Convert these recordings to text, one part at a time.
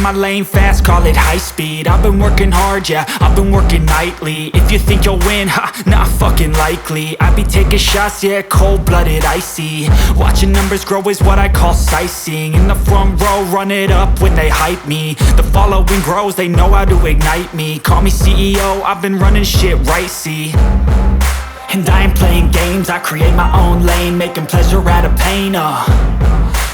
my lane fast, call it high speed. I've been working hard, yeah, I've been working nightly. If you think you'll win, ha, not fucking likely. I be taking shots, yeah, cold-blooded, icy. Watching numbers grow is what I call sightseeing. In the front row, run it up when they hype me. The following grows, they know how to ignite me. Call me CEO, I've been running shit right, see. And I ain't playing games, I create my own lane, making pleasure out of pain,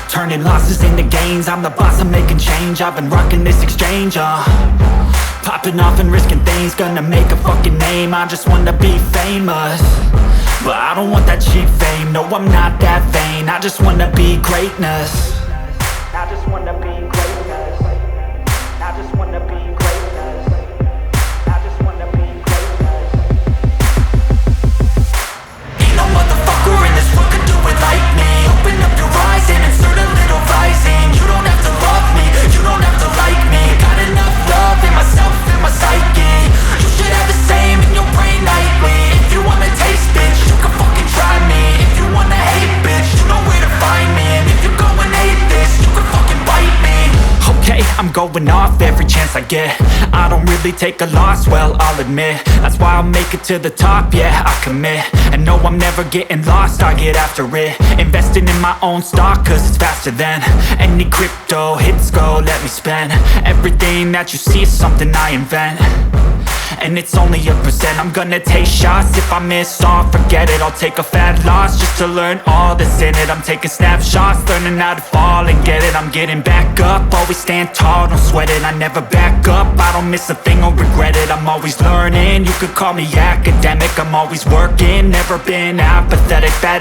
turning losses into gains. I'm the boss, I'm making change. I've been rocking this exchange, popping off and risking things. Gonna make a fucking name, I just wanna be famous. But I don't want that cheap fame, no, I'm not that vain. I just wanna be greatness. I just wanna be greatness. I just wanna be greatness. I just wanna be greatness. Ain't no motherfucker in this world could do it like me. Open up your eyes and insert a little rising. You don't have to love me, you don't have to like me. Got enough love in myself, in my psyche. You should have the same in your brain nightly. If you wanna taste, bitch, you can fucking try me. If you wanna hate, bitch, you know where to find me. And if you go and hate this, you can fucking bite me. Okay, I'm going off every chance I get. I don't really take a loss, well, I'll admit. That's why I'll make it to the top, yeah, I commit. And no, I'm never getting lost, I get after it. Investing in my own stock, cause it's faster than any crypto hits go, let me spend. Everything that you see is something I invent, and it's only a percent. I'm gonna take shots, if I miss all, forget it. I'll take a fat loss just to learn all that's in it. I'm taking snapshots, learning how to fall and get it. I'm getting back up, always stand tall, don't sweat it. I never back up, I don't miss a thing or regret it. I'm always learning, you could call me academic. I'm always working, never been apathetic. Bad